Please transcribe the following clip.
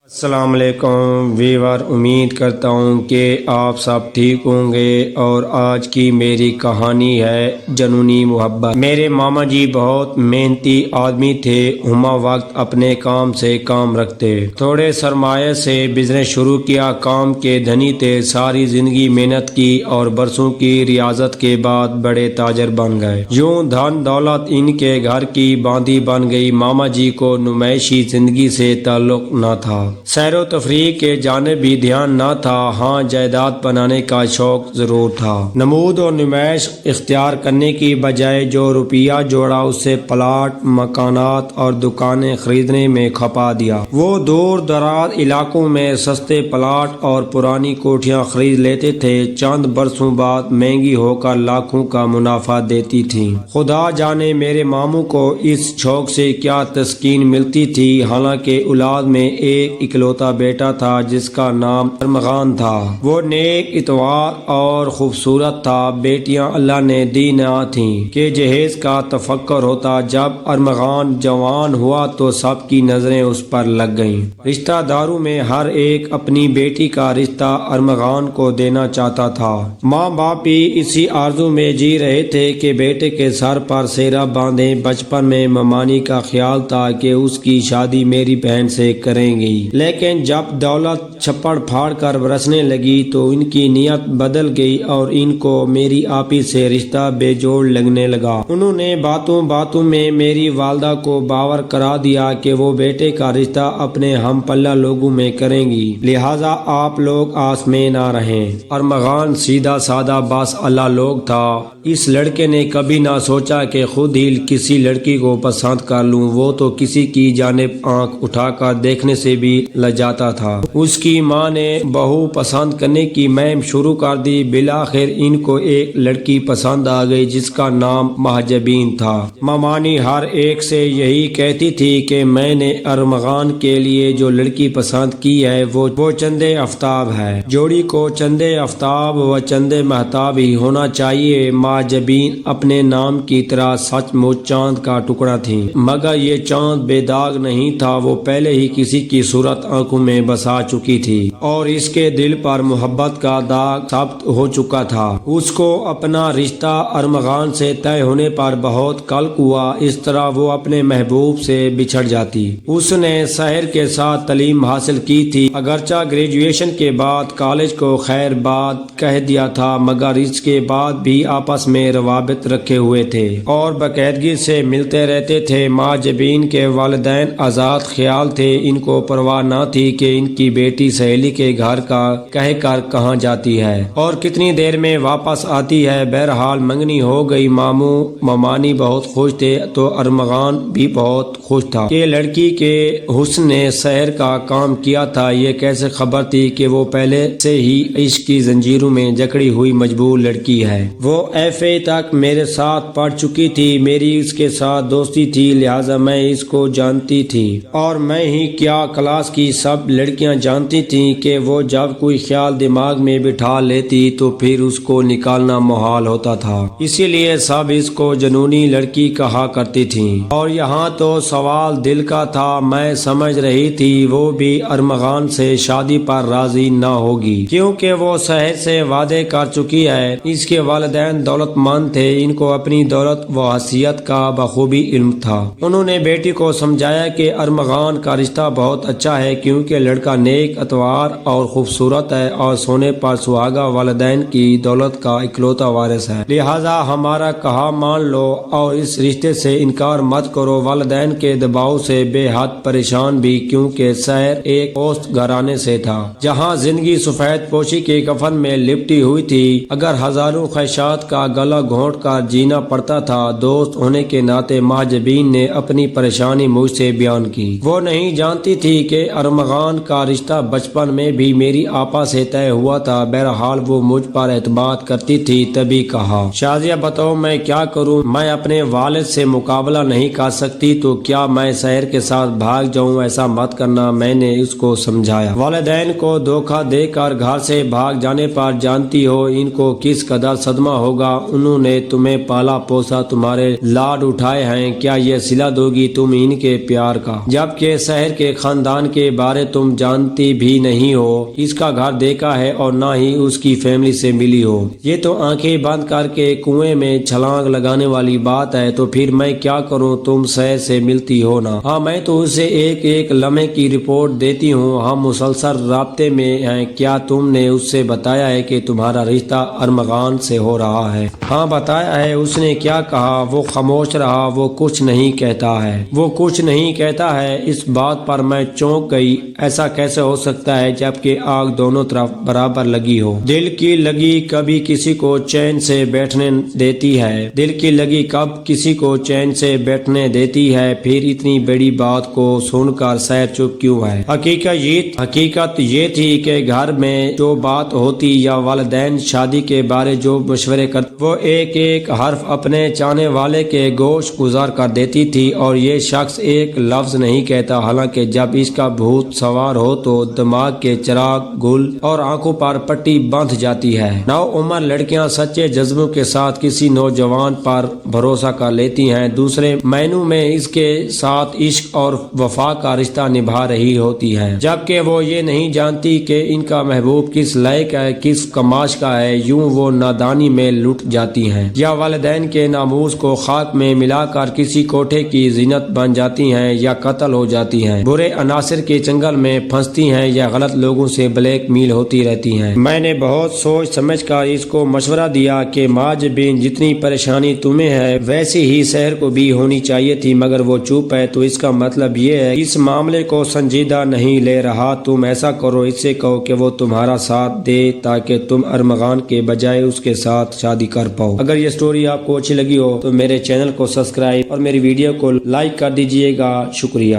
السلام علیکم ویور، امید کرتا ہوں کہ آپ سب ٹھیک ہوں گے۔ اور آج کی میری کہانی ہے جنونی محبت۔ میرے ماما جی بہت محنتی آدمی تھے، ہما وقت اپنے کام سے کام رکھتے، تھوڑے سرمایہ سے بزنس شروع کیا، کام کے دھنی تھے، ساری زندگی محنت کی اور برسوں کی ریاضت کے بعد بڑے تاجر بن گئے۔ یوں دھن دولت ان کے گھر کی باندھی بن گئی۔ ماما جی کو نمائشی زندگی سے تعلق نہ تھا، سیر و تفریح کے جانب بھی دھیان نہ تھا، ہاں جائیداد بنانے کا شوق ضرور تھا۔ نمود اور نمائش اختیار کرنے کی بجائے جو روپیہ جوڑا اس سے پلاٹ، مکانات اور دکانیں خریدنے میں کھپا دیا۔ وہ دور دراز علاقوں میں سستے پلاٹ اور پرانی کوٹھیاں خرید لیتے تھے، چند برسوں بعد مہنگی ہو کر لاکھوں کا منافع دیتی تھیں۔ خدا جانے میرے ماموں کو اس شوق سے کیا تسکین ملتی تھی، حالانکہ اولاد میں ایک اکلوتا بیٹا تھا جس کا نام ارمغان تھا۔ وہ نیک، اتوار اور خوبصورت تھا۔ بیٹیاں اللہ نے دی نہ تھیں کہ جہیز کا تفکر ہوتا۔ جب ارمغان جوان ہوا تو سب کی نظریں اس پر لگ گئیں۔ رشتہ داروں میں ہر ایک اپنی بیٹی کا رشتہ ارمغان کو دینا چاہتا تھا۔ ماں باپ بھی اسی آرزو میں جی رہے تھے کہ بیٹے کے سر پر سہرا باندھیں۔ بچپن میں ممانی کا خیال تھا کہ اس کی شادی میری بہن سے کریں گی، لیکن جب دولت چھپڑ پھاڑ کر برسنے لگی تو ان کی نیت بدل گئی اور ان کو میری آپی سے رشتہ بے جوڑ لگنے لگا۔ انہوں نے باتوں باتوں میں میری والدہ کو باور کرا دیا کہ وہ بیٹے کا رشتہ اپنے ہم پلہ لوگوں میں کریں گی، لہٰذا آپ لوگ آس میں نہ رہیں۔ ارمغان سیدھا سادہ باس اللہ لوگ تھا۔ اس لڑکے نے کبھی نہ سوچا کہ خود ہی کسی لڑکی کو پسند کر لوں، وہ تو کسی کی جانب آنکھ اٹھا کر دیکھنے سے بھی لجاتا تھا۔ اس کی ماں نے بہو پسند کرنے کی مہم شروع کر دی۔ بالآخر ان کو ایک لڑکی پسند آ گئی جس کا نام مہجبین تھا۔ ممانی ہر ایک سے یہی کہتی تھی کہ میں نے ارمغان کے لیے جو لڑکی پسند کی ہے وہ چندے آفتاب ہے۔ جوڑی کو چندے آفتاب و چندے مہتاب ہی ہونا چاہیے۔ مہجبین اپنے نام کی طرح سچ مچ چاند کا ٹکڑا تھی، مگر یہ چاند بے داغ نہیں تھا، وہ پہلے ہی کسی کی صورت آنکھوں میں بسا چکی تھی اور اس کے دل پر محبت کا داغ ثبت ہو چکا تھا۔ اس کو اپنا رشتہ ارمغان سے طے ہونے پر بہت قلق ہوا، اس طرح وہ اپنے محبوب سے بچھڑ جاتی۔ اس نے شہر کے ساتھ تعلیم حاصل کی تھی، اگرچہ گریجویشن کے بعد کالج کو خیر باد کہہ دیا تھا، مگر اس کے بعد بھی آپس میں روابط رکھے ہوئے تھے اور باقاعدگی سے ملتے رہتے تھے۔ مہجبین کے والدین آزاد خیال تھے، ان کو پرواہ نہ تھی کہ ان کی بیٹی سہیلی کے گھر کا کہہ کر کہاں جاتی ہے اور کتنی دیر میں واپس آتی ہے۔ بہرحال منگنی ہو گئی۔ ماموں ممانی بہت خوش تھے تو ارمغان بھی بہت خوش تھا کہ لڑکی کے حسن نے شہر کا کام کیا تھا۔ یہ کیسے خبر تھی کہ وہ پہلے سے ہی عشق کی زنجیروں میں جکڑی ہوئی مجبور لڑکی ہے۔ وہ FA تک میرے ساتھ پڑھ چکی تھی، میری اس کے ساتھ دوستی تھی، لہٰذا میں اس کو جانتی تھی، اور میں ہی کیا کلاس کی سب لڑکیاں جانتی تھیں کہ وہ جب کوئی خیال دماغ میں بٹھا لیتی تو پھر اس کو نکالنا محال ہوتا تھا، اسی لیے سب اس کو جنونی لڑکی کہا کرتی تھیں۔ اور یہاں تو سوال دل کا تھا، میں سمجھ رہی تھی وہ بھی ارمغان سے شادی پر راضی نہ ہوگی، کیونکہ وہ شہر سے وعدے کر چکی ہے۔ اس کے والدین دولت مند تھے، ان کو اپنی دولت و حیثیت کا بخوبی علم تھا۔ انہوں نے بیٹی کو سمجھایا کہ ارمغان کا رشتہ بہت اچھا ہے، کیونکہ لڑکا نیک، اتوار اور خوبصورت ہے اور سونے پر سہاگا والدین کی دولت کا اکلوتا وارث ہے، لہٰذا ہمارا کہا مان لو اور اس رشتے سے انکار مت کرو۔ والدین کے دباؤ سے بے حد پریشان بھی، کیونکہ شہر ایک پوست گھرانے سے تھا جہاں زندگی سفید پوشی کے کفن میں لپٹی ہوئی تھی، اگر ہزاروں خواہشات کا گلا گھونٹ کر جینا پڑتا تھا۔ دوست ہونے کے ناطے مہجبین نے اپنی پریشانی مجھ سے بیان کی۔ وہ نہیں جانتی تھی کہ ارمغان کا رشتہ بچپن میں بھی میری آپا سے طے ہوا تھا۔ بہرحال وہ مجھ پر اعتماد کرتی تھی، تبھی کہا، شازیہ بتاؤ میں کیا کروں؟ میں اپنے والد سے مقابلہ نہیں کر سکتی تو کیا میں شہر کے ساتھ بھاگ جاؤں؟ ایسا مت کرنا، میں نے اس کو سمجھایا۔ والدین کو دھوکہ دے کر گھر سے بھاگ جانے پر جانتی ہو ان کو کس قدر صدمہ ہوگا۔ انہوں نے تمہیں پالا پوسا، تمہارے لاڈ اٹھائے ہیں، کیا یہ صلہ دو گی تم ان کے پیار کا؟ جبکہ شہر کے خاندان کے بارے تم جانتی بھی نہیں ہو، اس کا گھر دیکھا ہے اور نہ ہی اس کی فیملی سے ملی ہو۔ یہ تو آنکھیں بند کر کے کنویں میں چھلانگ لگانے والی بات ہے، تو پھر میں کیا کروں؟ تم سیر سے ملتی ہو نا؟ ہاں، میں تو اسے ایک ایک لمحے کی رپورٹ دیتی ہوں، ہم مسلسل رابطے میں ہیں۔ کیا تم نے اس سے بتایا ہے کہ تمہارا رشتہ ارمغان سے ہو رہا ہے؟ ہاں بتایا ہے۔ اس نے کیا کہا؟ وہ خاموش رہا، وہ کچھ نہیں کہتا ہے، وہ کچھ نہیں کہتا ہے۔ اس بات پر میں چونک گئی، ایسا کیسے ہو سکتا ہے جبکہ آگ دونوں طرف برابر لگی ہو؟ دل کی لگی کبھی کسی کو چین سے بیٹھنے دیتی ہے، دل کی لگی کب کسی کو چین سے بیٹھنے دیتی ہے؟ پھر اتنی بڑی بات کو سن کر سیر چپ کیوں ہے؟ حقیقت یہ تھی کہ گھر میں جو بات ہوتی یا والدین شادی کے بارے جو مشورے کرتے، وہ ایک ایک حرف اپنے چاہنے والے کے گوش گزار کر دیتی تھی، اور یہ شخص ایک لفظ نہیں کہتا، حالانکہ جب اس کا بھوت سوار ہو تو دماغ کے چراغ گل اور آنکھوں پر پٹی بندھ جاتی ہے۔ نو عمر لڑکیاں سچے جذبوں کے ساتھ کسی نوجوان پر بھروسہ کر لیتی ہیں، دوسرے معنوں میں اس کے ساتھ عشق اور وفا کا رشتہ نبھا رہی ہوتی ہیں، جبکہ وہ یہ نہیں جانتی کہ ان کا محبوب کس لائق ہے، کس کماش کا ہے۔ یوں وہ نادانی میں لٹ جاتی ہیں، یا والدین کے ناموس کو خاک میں ملا کر کسی کوٹھے کی زینت بن جاتی ہیں، یا قتل ہو جاتی ہیں، برے عناصر کے چنگل میں پھنستی ہیں، یا غلط لوگوں سے بلیک میل ہوتی رہتی ہیں۔ میں نے بہت سوچ سمجھ کر اس کو مشورہ دیا کہ ماج بین جتنی پریشانی تمہیں ہے ویسی ہی سحر کو بھی ہونی چاہیے تھی، مگر وہ چپ ہے، تو اس کا مطلب یہ ہے اس معاملے کو سنجیدہ نہیں لے رہا۔ تم ایسا کرو، اس سے کہو کہ وہ تمہارا ساتھ دے تاکہ تم ارمغان کے بجائے اس کے ساتھ شادی کر پاؤ۔ اگر یہ سٹوری آپ کو اچھی لگی ہو تو میرے چینل کو سبسکرائب اور میری ویڈیو کو لائک کر دیجئے گا۔ شکریہ۔